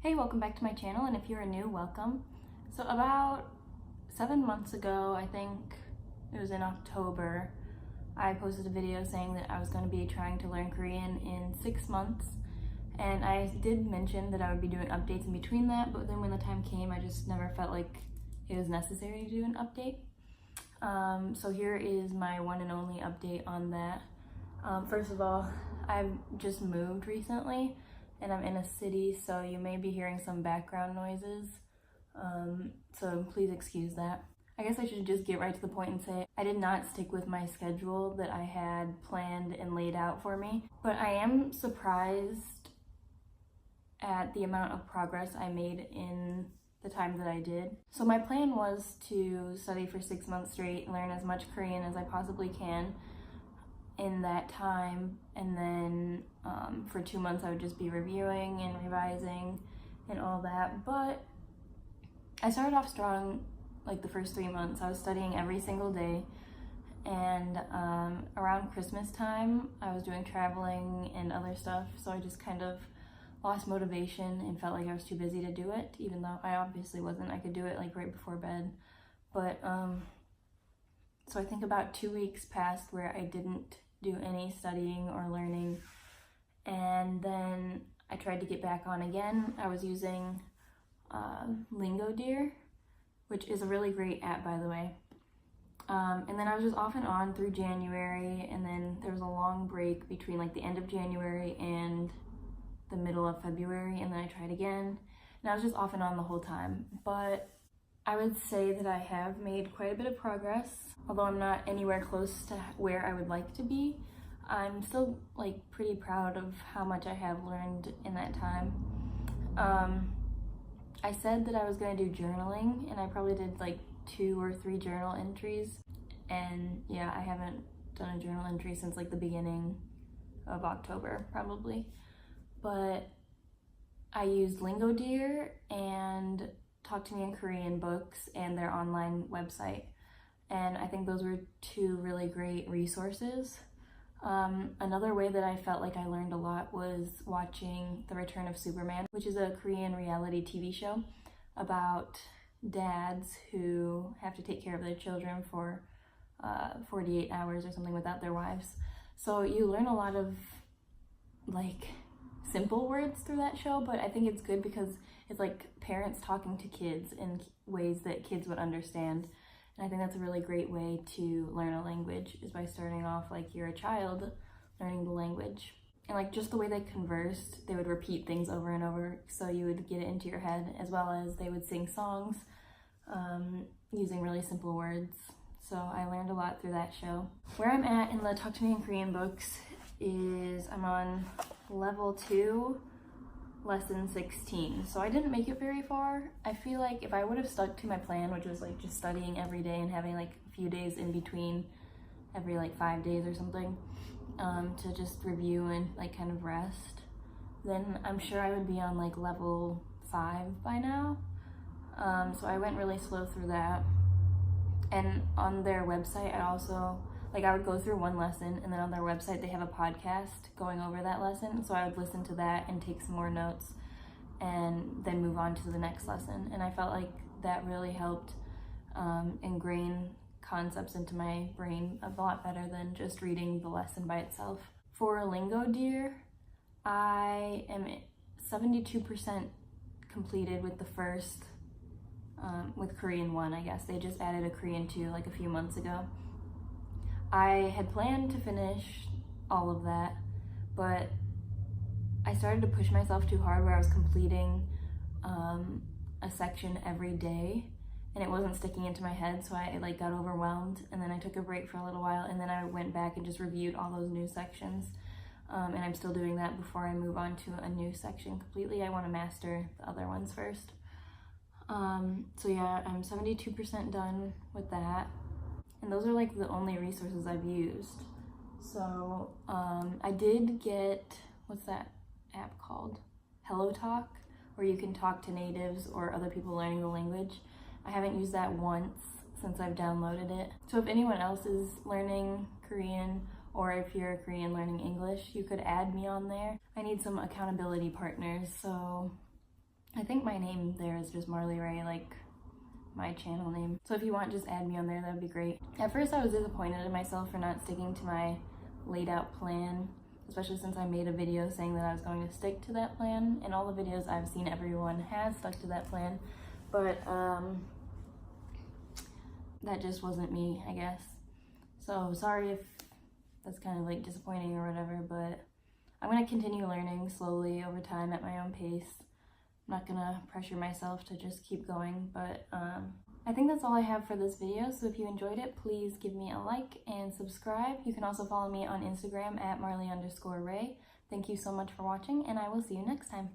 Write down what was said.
Hey, welcome back to my channel, and if you're new, welcome. So about 7 months ago, I think it was in October, I posted a video saying that I was going to be trying to learn Korean in 6 months, and I did mention that I would be doing updates in between that, but then when the time came, I just never felt like it was necessary to do an update. So here is my one and only update on that. First of all, I've just moved recently, and I'm in a city, so you may be hearing some background noises, so please excuse that. I guess I should just get right to the point and say I did not stick with my schedule that I had planned and laid out for me, but I am surprised at the amount of progress I made in the time that I did. So my plan was to study for 6 months straight, learn as much Korean as I possibly can in that time, and then for 2 months I would just be reviewing and revising and all that. But I started off strong. Like the first 3 months I was studying every single day, and around Christmas time I was doing traveling and other stuff, so I just kind of lost motivation and felt like I was too busy to do it, even though I obviously wasn't. I could do it like right before bed. But so I think about 2 weeks passed where I didn't do any studying or learning, and then I tried to get back on again. I was using Lingo, which is a really great app, by the way. And then I was just off and on through January, and then there was a long break between like the end of January and the middle of February, and then I tried again, and I was just off and on the whole time. But I would say that I have made quite a bit of progress. Although I'm not anywhere close to where I would like to be, I'm still like pretty proud of how much I have learned in that time. I said that I was going to do journaling, and I probably did like 2 or 3 journal entries, and yeah, I haven't done a journal entry since like the beginning of October probably. But I used Lingo and Talk to Me in Korean books and their online website, and I think those were 2 really great resources. Another way that I felt like I learned a lot was watching The Return of Superman, which is a Korean reality TV show about dads who have to take care of their children for 48 hours or something without their wives. So you learn a lot of like simple words through that show, but I think it's good because it's like parents talking to kids in ways that kids would understand. And I think that's a really great way to learn a language, is by starting off like you're a child learning the language. And like just the way they conversed, they would repeat things over and over so you would get it into your head, as well as they would sing songs using really simple words. So I learned a lot through that show. Where I'm at in the Talk to Me in Korean books is I'm on level 2, lesson 16. So I didn't make it very far. I feel like if I would have stuck to my plan, which was like just studying every day and having like a few days in between every like 5 days or something, to just review and like kind of rest, then I'm sure I would be on like level 5 by now. So I went really slow through that. And on their website, I would go through one lesson, and then on their website they have a podcast going over that lesson, so I would listen to that and take some more notes and then move on to the next lesson. And I felt like that really helped ingrain concepts into my brain a lot better than just reading the lesson by itself. For Lingo, I am 72% completed with the first, with Korean 1, I guess. They just added a Korean 2 like a few months ago. I had planned to finish all of that, but I started to push myself too hard where I was completing a section every day, and it wasn't sticking into my head, so I like got overwhelmed, and then I took a break for a little while, and then I went back and just reviewed all those new sections, and I'm still doing that before I move on to a new section completely. I want to master the other ones first. So yeah, I'm 72% done with that. And those are like the only resources I've used. So I did get, what's that app called? HelloTalk, where you can talk to natives or other people learning the language. I haven't used that once since I've downloaded it. So if anyone else is learning Korean, or if you're a Korean learning English, you could add me on there. I need some accountability partners, so think my name there is just Marley Ray, like my channel name. So if you want, just add me on there, that would be great. At first I was disappointed in myself for not sticking to my laid out plan, especially since I made a video saying that I was going to stick to that plan. In all the videos I've seen, everyone has stuck to that plan, but that just wasn't me, I guess. So sorry if that's kind of like disappointing or whatever, but I'm gonna continue learning slowly over time at my own pace. I'm not gonna pressure myself to just keep going, but I think that's all I have for this video. So if you enjoyed it, please give me a like and subscribe. You can also follow me on Instagram at Marley_Ray. Thank you so much for watching, and I will see you next time.